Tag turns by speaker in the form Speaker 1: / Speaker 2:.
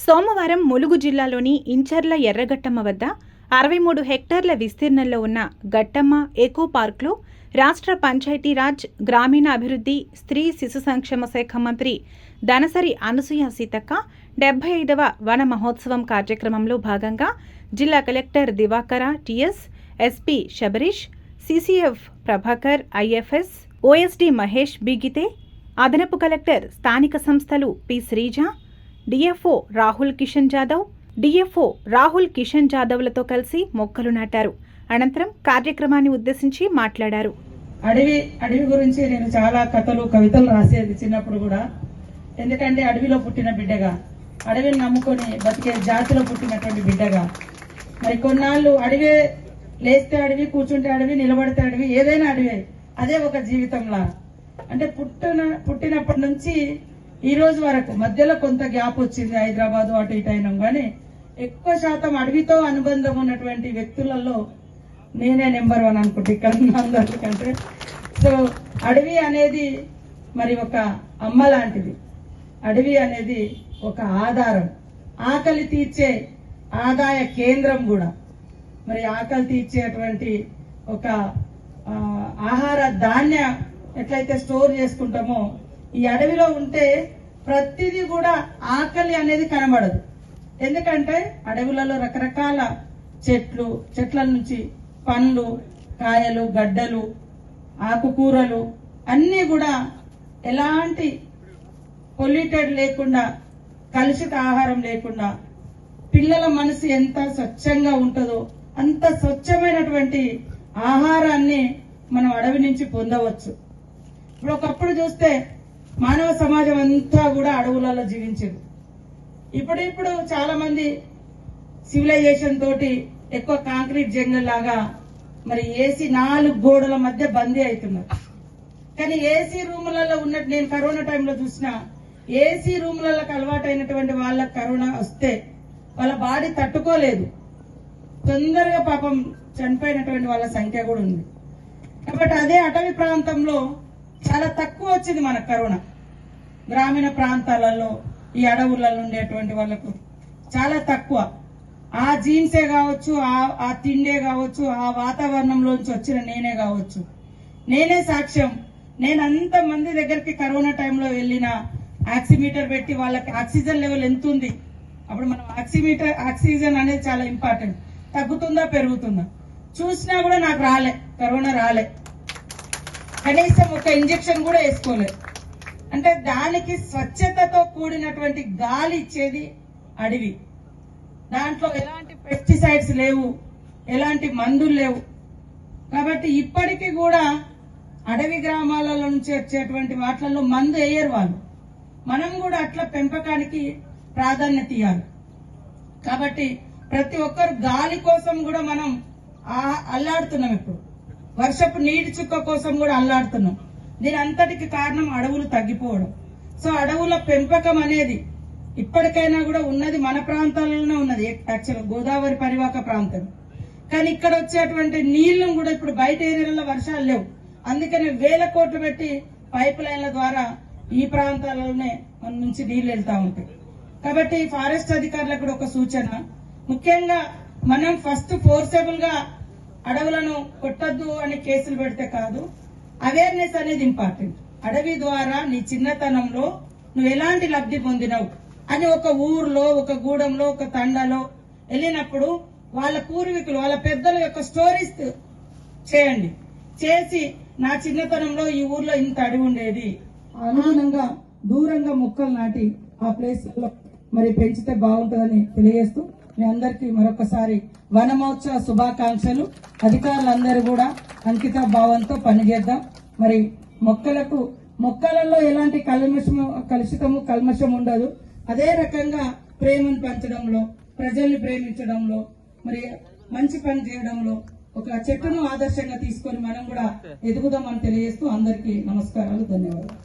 Speaker 1: సోమవారం ములుగు జిల్లాలోని ఇంచర్ల ఎర్రగట్టమ్మ వద్ద 63 హెక్టార్ల విస్తీర్ణంలో ఉన్న గట్టమ్మ ఎకో పార్క్లో రాష్ట్ర పంచాయతీరాజ్ గ్రామీణ అభివృద్ధి స్త్రీ శిశు సంక్షేమ శాఖ మంత్రి దనసరి అనసూయ సీతక్క 75వ వన మహోత్సవం కార్యక్రమంలో భాగంగా జిల్లా collector Divakara TS, SP Sabarish, CCF Prabhakar IFS, OSD Mahesh B Gitte, అదనపు కలెక్టర్ స్థానిక సంస్థలు పి శ్రీజ, డిఎఫ్ఓ రాహుల్ కిషన్ జాదవ్లతో కలిసి మొక్కలు నాటారు. అనంతరం కార్యక్రమాన్ని ఉద్దేశించి మాట్లాడారు.
Speaker 2: అడవి గురించి నేను చాలా కథలు కవితలు రాసేది చిన్నప్పుడు కూడా. ఎందుకంటే అడవిలో పుట్టిన బిడ్డగా, అడవిని నమ్ముకొని బతికే జాతిలో పుట్టినటువంటి బిడ్డగా, మరి కొన్నాళ్ళు అడవే, లేస్తే అడవి, కూర్చుంటే అడవి, నిలబడితే అడవి, ఏదైనా అడవే. అదే ఒక జీవితంలా. అంటే పుట్టినప్పటి నుంచి ఈ రోజు వరకు మధ్యలో కొంత గ్యాప్ వచ్చింది, హైదరాబాద్ అటు ఇటు అయినాం, కానీ ఎక్కువ శాతం అడవితో అనుబంధం ఉన్నటువంటి వ్యక్తులలో నేనే నెంబర్ 1 అనుకుంటే ఇక్కడ అందరికంటే. సో అడవి అనేది మరి ఒక అమ్మ లాంటిది. అడవి అనేది ఒక ఆధారం, ఆకలి తీర్చే ఆదాయ కేంద్రం కూడా. మరి ఆకలి తీర్చేటువంటి ఒక ఆహార ధాన్య ఎట్లయితే స్టోర్ చేసుకుంటామో, ఈ అడవిలో ఉంటే ప్రతిదీ కూడా ఆకలి అనేది కనబడదు. ఎందుకంటే అడవులలో రకరకాల చెట్ల నుంచి పండ్లు, కాయలు, గడ్డలు, ఆకుకూరలు అన్నీ కూడా ఎలాంటి పొల్యూటెడ్ లేకుండా, కలుషిత ఆహారం లేకుండా, పిల్లల మనసు ఎంత స్వచ్ఛంగా ఉంటుందో అంత స్వచ్ఛమైనటువంటి ఆహారాన్ని మనం అడవి నుంచి పొందవచ్చు. ఇప్పుడు ఒకప్పుడు చూస్తే మానవ సమాజం అంతా కూడా అడవులలో జీవించేది. ఇప్పుడు చాలా మంది సివిలైజేషన్ తోటి ఎక్కువ కాంక్రీట్ జంగల్ లాగా మరి ఏసీ 4 గోడల మధ్య బందీ అవుతున్నారు. కానీ ఏసీ రూములలో ఉన్నట్టు నేను కరోనా టైంలో చూసిన, ఏసీ రూములకు అలవాటైనటువంటి వాళ్ళకి కరోనా వస్తే వాళ్ళ బాడీ తట్టుకోలేదు, తొందరగా పాపం చనిపోయినటువంటి వాళ్ళ సంఖ్య కూడా ఉంది. కాబట్టి అదే అటవీ ప్రాంతంలో చాలా తక్కువ వచ్చింది మనకు కరోనా. గ్రామీణ ప్రాంతాలలో ఈ అడవులలో ఉండేటువంటి వాళ్ళకు చాలా తక్కువ. ఆ జీన్సే కావచ్చు, ఆ తిండే కావచ్చు, ఆ వాతావరణంలోంచి వచ్చిన నేనే కావచ్చు, నేనే సాక్ష్యం. నేను అంత మంది దగ్గరికి కరోనా టైంలో వెళ్ళిన, ఆక్సిమీటర్ పెట్టి వాళ్ళకి ఆక్సిజన్ లెవెల్ ఎంత ఉంది, అప్పుడు మనం ఆక్సిజన్ అనేది చాలా ఇంపార్టెంట్, తగ్గుతుందా పెరుగుతుందా చూసినా కూడా నాకు కరోనా రాలే, కనీసం ఒక ఇంజెక్షన్ కూడా వేసుకోలేదు. అంటే దానికి స్వచ్ఛతతో కూడినటువంటి గాలి ఇచ్చేది అడవి. దాంట్లో ఎలాంటి పెస్టిసైడ్స్ లేవు, ఎలాంటి మందులు లేవు. కాబట్టి ఇప్పటికీ కూడా అడవి గ్రామాలలో నుంచి వచ్చేటువంటి వాటిలలో మందు వేయరు వాళ్ళు. మనం కూడా అట్లా పెంపకానికి ప్రాధాన్యత ఇవ్వాలి. కాబట్టి ప్రతి ఒక్కరు గాలి కోసం కూడా మనం అల్లాడుతున్నాం. ఇప్పుడు వర్షపు నీటి చుక్క కోసం కూడా అల్లాడుతున్నాం. దీని అంతటికి కారణం అడవులు తగ్గిపోవడం. సో అడవుల పెంపకం అనేది ఇప్పటికైనా కూడా ఉన్నది మన ప్రాంతాలలోనే ఉన్నది, యాక్చువల్ గోదావరి పరివాహక ప్రాంతం. కానీ ఇక్కడ వచ్చేటువంటి నీళ్లను కూడా ఇప్పుడు బయట ఏరియాలలో వర్షాలు లేవు, అందుకని వేల కోట్లు పెట్టి పైప్ లైన్ల ద్వారా ఈ ప్రాంతాలలోనే మన నుంచి నీళ్లు వెళ్తా ఉంటాయి. కాబట్టి ఫారెస్ట్ అధికారులకు కూడా ఒక సూచన, ముఖ్యంగా మనం ఫస్ట్ ఫోర్సబుల్ గా అడవులను కొట్టద్దు అని కేసులు పెడితే కాదు, అవేర్నెస్ అనేది ఇంపార్టెంట్. అడవి ద్వారా నీ చిన్నతనంలో నువ్వు ఎలాంటి లబ్ధి పొందినవు అని ఒక ఊర్లో, ఒక గూడెంలో, ఒక తండాలో వెళ్ళినప్పుడు వాళ్ళ పూర్వీకులు, వాళ్ళ పెద్దల యొక్క స్టోరీస్ చేయండి. చేసి నా చిన్నతనంలో ఈ ఊర్లో ఇంత అడవి ఉండేది, అనుగుణంగా దూరంగా మొక్కలు నాటి ఆ ప్లేస్ లో మరి పెంచితే బాగుంటుందని తెలియజేస్తూ మీ అందరికీ మరొకసారి వనమహోత్సవ శుభాకాంక్షలు. అధికారులందరూ కూడా అంకిత భావంతో పనిచేద్దాం. మరి మొక్కలలో ఎలాంటి కల్మషం ఉండదు. అదే రకంగా ప్రేమను పంచడంలో, ప్రజల్ని ప్రేమించడంలో, మరి మంచి పని చేయడంలో ఒక చెట్టును ఆదర్శంగా తీసుకొని మనం కూడా ఎదుగుదామని తెలియజేస్తూ అందరికీ నమస్కారాలు, ధన్యవాదాలు.